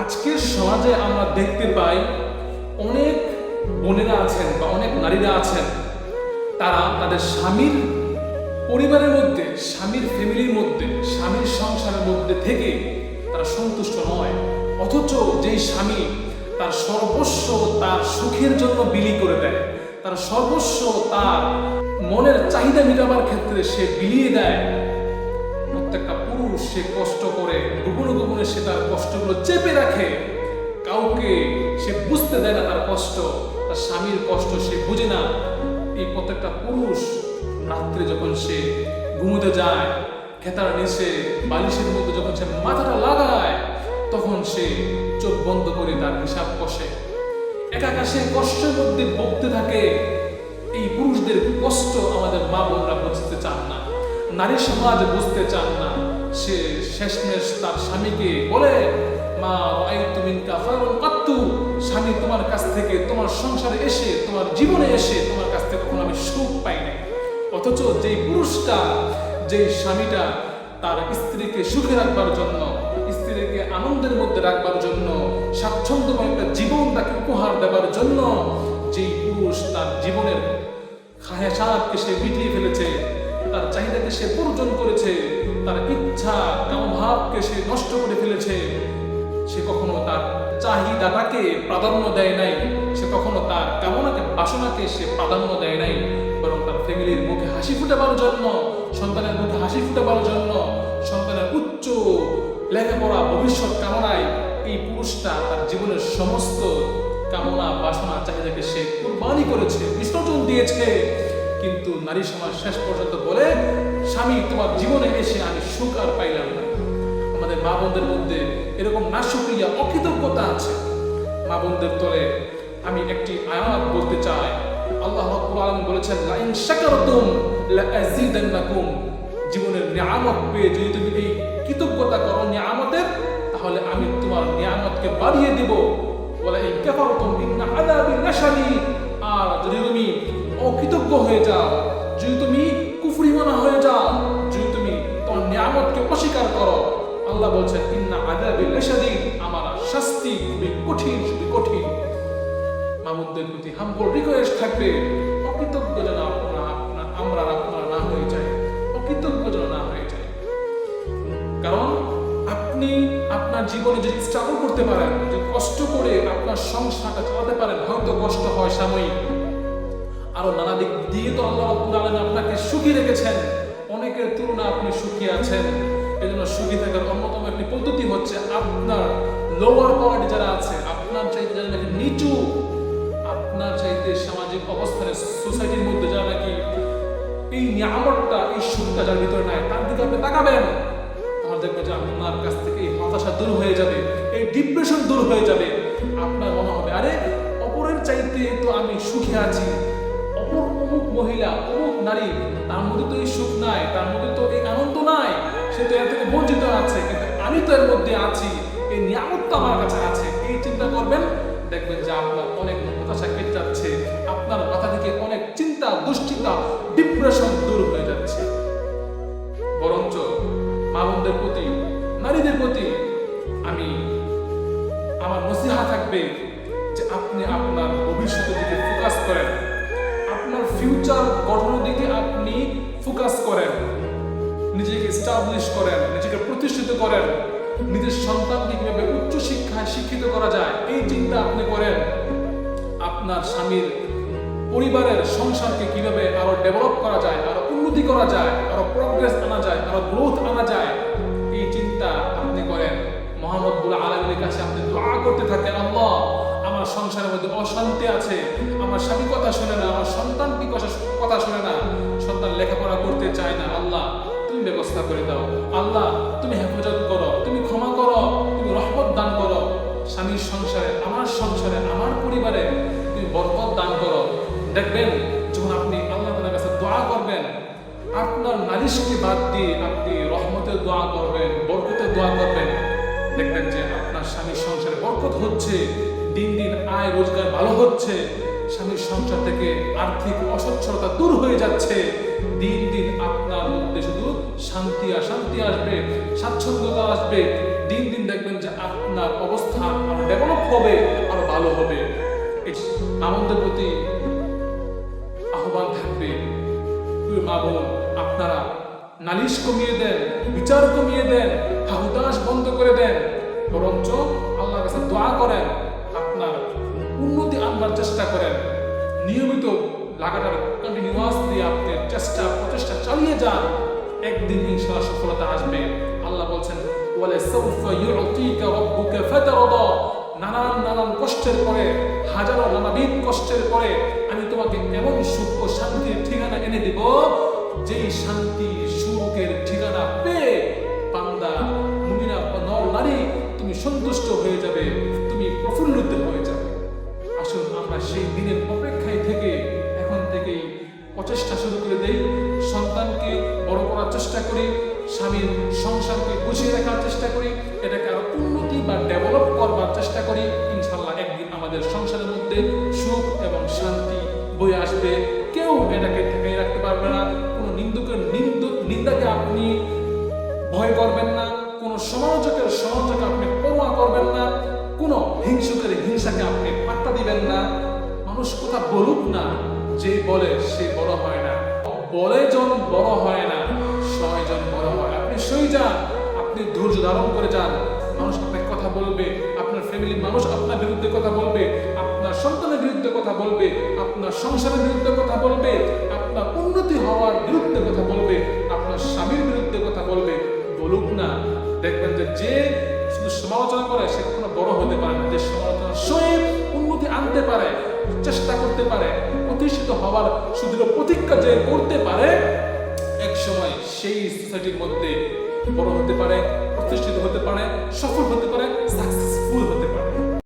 আজকের সমাজে আমরা দেখতে পাই অনেক বোনেরা আছেন বা অনেক নারীরা আছেন, তারা তাদের স্বামীর পরিবারের মধ্যে, স্বামীর ফ্যামিলির মধ্যে, স্বামীর সংসারের মধ্যে থেকে তারা সন্তুষ্ট নয়। অথচ যেই স্বামী তার সর্বস্ব তার সুখের জন্য বিলি করে দেয়, তার সর্বস্ব তার মনের চাহিদা মেটাবার ক্ষেত্রে সে বিলিয়ে দেয়, প্রত্যেকটা পুরুষ সে কষ্ট করে গোপনে গোপনে সে তার কষ্টগুলো চেপে রাখে, কাউকে সে বুঝতে দেয় না তার কষ্ট, তার স্বামীর কষ্ট সে বুঝে না। এই প্রত্যেকটা পুরুষ রাত্রে যখন সে ঘুমোতে যায়, খেতার নিচে বালিশের মধ্যে যখন সে মাথাটা লাগায়, তখন সে চোখ বন্ধ করে তার হিসাব কষে, একা সে কষ্টের মধ্যে ভুগতে থাকে। এই পুরুষদের কষ্ট আমাদের মা বোনরা বুঝতে চান না, নারী সমাজ বুঝতে চান না। সে শেষমেশ তার স্বামীকে বলে, মা রাআইতু মিনকা খায়রান কাত্তু, স্বামী তোমার কাছ থেকে, তোমার সংসারে এসে, তোমার জীবনে এসে তোমার কাছ থেকে কখনো আমি সুখ পাই নাই। অথচ যেই পুরুষটা, যেই স্বামীটা তার স্ত্রীকে সুখে রাখবার জন্য, স্ত্রীকে আনন্দের মধ্যে রাখবার জন্য, স্বাচ্ছন্দ্যময় একটা জীবন তাকে উপহার দেবার জন্য, যেই পুরুষ তার জীবনের খায়াসাতকে সে মিটিয়ে ফেলেছে, তার চাহিদাকে সে পূরণ করেছে, তার ইচ্ছা কামভাবকে সে নষ্ট করে ফেলেছে, সে কখনো তার চাহিদাটাকে প্রাধান্য দেয় নাই, সে কখনো তার কামনাকে, বাসনাকে সে প্রাধান্য দেয় নাই, বরং তার ফ্যামিলির মুখে হাসি ফুটাবার জন্য, সন্তানের মুখে হাসি ফুটাবার জন্য, সন্তানের উচ্চ লেখাপড়া ভবিষ্যৎ কামনায় এই পুরুষটা তার জীবনের সমস্ত কামনা, বাসনা, চাহিদাকে সে কুরবানি করেছে, বিসর্জন দিয়েছে। কিন্তু নারী সমাজ শেষ পর্যন্ত বলে, স্বামী তোমার জীবনে এসে আমি সুখ আর পাইলাম না। আমাদের মা বোনদের মধ্যে এরকম নাশুকরিয়া, অকৃতজ্ঞতা আছে। মা বোনদের তলে আমি একটি আয়াত বলতে চাই। আল্লাহ রাব্বুল আলামিন বলেছেন, লা ইন শাকারতুম লা আযীদান্নাকুম, জীবনের নিয়ামত পেয়ে যদি তুমি এই কৃতজ্ঞতা করো নিয়ামতের, তাহলে আমি তোমার নিয়ামতকে বাড়িয়ে দেব। ওয়ালা ইন কাফারতুম ইন্না আযাবি লাশাদীদ, আর যদি তুমি অকৃতজ্ঞ হয়ে যাও, যদি তুমি কুফরিমানা হয়ে যাও, যদি তুমি তোমার নিয়ামতকে অস্বীকার করো, আল্লাহ বলছেন ইন্না আযাবি লাশাদীদ, আমার শাস্তি খুবই কঠিন, খুবই কঠিন। মামুনদের প্রতি হাম্বল রিকোয়েস্ট থাকবে, অকৃতজ্ঞ যেন আমরা না হয়ে যায়, অকৃতজ্ঞ যেন না হয়ে যায়। কারণ আপনি আপনার জীবনে যদি স্ট্রাগল করতে পারেন, যে কষ্ট করে আপনার সংসারটা চালাতে পারেন, হয়তো কষ্ট হয় সাময়িক, আরো নানা দিক দিয়ে তো আল্লাহ রাব্বুল আলামিন আপনাকে সুখী রেখেছেন, অনেকের তুলনায় আপনি সুখী আছেন। এজন্য সুখী থাকার অন্যতম একটি পদ্ধতি হচ্ছে, আপনার লোয়ার কোয়ালিটি যারা আছে, আপনার চাইতে যারা নাকি নিচু, আপনার চাইতে সামাজিক অবস্থানে সোসাইটির মধ্যে যারা নাকি এই নিয়ামতটা, এই সুখটা যার ভিতরে নাই, তার দিকে আপনি তাকাবেন, তাহলে দেখবেন যে আপনার কাছ থেকে এই হতাশা দূর হয়ে যাবে, এই ডিপ্রেশন দূর হয়ে যাবে। আপনার মনে হবে, আরে অপরের চাইতে তো আমি সুখে আছি, অমুক মহিলা, অমুক নারী, তার মধ্যে তো এই সুখ নাই, তার মধ্যে তো এই আনন্দ নাই, সে তো এর থেকে বঞ্চিত আছে, কিন্তু আমি তো এর মধ্যে আছি, এই নিয়ামত তো আমার কাছে আছে। এই চিন্তা করবেন, দেখবেন যে আপনার অনেক হতাশা কেটে যাচ্ছে, আপনার মাথা থেকে অনেক চিন্তা, দুশ্চিন্তা, ডিপ্রেশন দূর হয়ে যাচ্ছে। বরঞ্চ মা বোনদের প্রতি, নারীদের প্রতি আমার নসিহা থাকবে যে আপনি আপনার ভবিষ্যতের দিকে ফোকাস করেন, আপনার ফিউচার গঠনের দিকে আপনি ফোকাস করেন, নিজেকে এস্টাবলিশ করেন, নিজেকে প্রতিষ্ঠিত করেন, নিজের সন্তানকে কিভাবে উচ্চ শিক্ষায় শিক্ষিত করা যায় এই চিন্তা আপনি করেন। আপনার স্বামীর পরিবারের সংসারকে কিভাবে আরো ডেভেলপ করা যায়, আরো উন্নতি করা যায়, আরো প্রোগ্রেস আনা যায়, আরো গ্রোথ আনা যায়, এই চিন্তা আপনি করেন। মহান রব্বুল আলামিনের কাছে আপনি দোয়া করতে থাকেন, আল্লাহ আমার সংসারের মধ্যে অশান্তি আছে, আমার স্বামী কথা শুনে না, আমার সন্তান কি কথা শুনে না, সন্তান লেখাপড়া করতে চায় না, আল্লাহ তুমি ব্যবস্থা করে দাও, আল্লাহ তুমি হেফাজত করো, তুমি ক্ষমা করো, তুমি রহমত দান করো, স্বামীর সংসারে, আমার পরিবারে তুমি বরকত দান করো। দেখবেন যখন আপনি আল্লাহ তাআলার কাছে দোয়া করবেন, আপনার নালিশকে বাদ দিয়ে আপনি রহমতের দোয়া করবেন, বরকতের দোয়া করবেন, দেখবেন যে আপনার স্বামীর সংসারে বরকত হচ্ছে, দিন দিন আয় রোজগার ভালো হচ্ছে, স্বামীর সংসার থেকে আর্থিক অসচ্ছলতা দূর হয়ে যাচ্ছে, দিন দিন আপনার মধ্যে শুধু শান্তি আসবে, স্বাচ্ছন্দ্যতা আসবে, দিন দিন দেখবেন যে আপনার অবস্থান আরো ডেভেলপ হবে, আরো ভালো হবে। আমাদের প্রতি আহ্বান থাকবে, প্রিয় মা বোন, আপনারা নালিশ কমিয়ে দেন, বিচার কমিয়ে দেন, হাহুতাশ বন্ধ করে দেন, বরঞ্চ আল্লাহর কাছে দোয়া করেন, আপনার উন্নতি আনবার চেষ্টা করেন। নিয়মিত লাগাতার কন্টিনিউয়াসলি আপনি প্রচেষ্টা চালিয়ে যান, একদিন ইনশাআল্লাহ সফলতা আসবে। আল্লাহ বলছেন ওয়ালা সাউফা ইউতিকা রাব্বুকা ফাতারদা, নানান কষ্টের পরে, হাজারো নানাবিধ কষ্টের পরে আমি তোমাকে এমন সুখ ও শান্তির ঠিকানা এনে দিব, যেই শান্তি সুখের ঠিকানা পেয়ে বান্দা, মুমিনা, নর নারী তুমি সন্তুষ্ট হয়ে যাবে, তুমি প্রফুল্লিত হয়ে যাবে। আসুন আমরা সেই দিনের অপেক্ষায় থেকে এখন থেকেই প্রচেষ্টা শুরু করে দেই, সন্তানকে বড় করার চেষ্টা করি, স্বামীর সংসারকে গুছিয়ে রাখার চেষ্টা করি, এটাকে আরো উন্নতি বা ডেভেলপ করবার চেষ্টা করি। ইনশাআল্লাহ একদিন আমাদের সংসারের মধ্যে সুখ এবং শান্তি বয়ে আসবে। কেউ এটাকে ঠেকিয়ে রাখতে পারবে না। কোনো নিন্দাকে আপনি ভয় করবেন না, কোনো সমালোচকের সমালোচকে আপনি পরোয়া করবেন না, কোনো হিংসুকের হিংসাকে আপনি পাত্তা দিবেন না। মানুষ কথা বলুক না, যে বলে সে বড় হয় না, বলে জন বড় হয় না, 100 জন বড় হয়। আপনি সই যান, আপনি ধৈর্য ধারণ করে যান। মানুষ আপনাকে কথা বলবে, আপনার ফ্যামিলির মানুষ আপনার বিরুদ্ধে কথা বলবে, আপনার সন্তানের বিরুদ্ধে কথা বলবে, আপনার সংসারের বিরুদ্ধে কথা বলবে, আপনার উন্নতি হওয়ার বিরুদ্ধে কথা বলবে, আপনার স্বামীর বিরুদ্ধে কথা বলবে। বলুক না, দেখবেন যে শুধু সমালোচনা করে সে কখনো বড় হতে পারে না। যে সমালোচনা সয়ে উন্নতি আনতে পারে, চেষ্টা করতে পারে, প্রতিষ্ঠিত হওয়ার সুদৃঢ় প্রতিজ্ঞা যে করতে পারে, এক সময় সেই সোসাইটির মধ্যে বড় হতে পারে, প্রতিষ্ঠিত হতে পারে, সফল হতে পারে, সাকসেস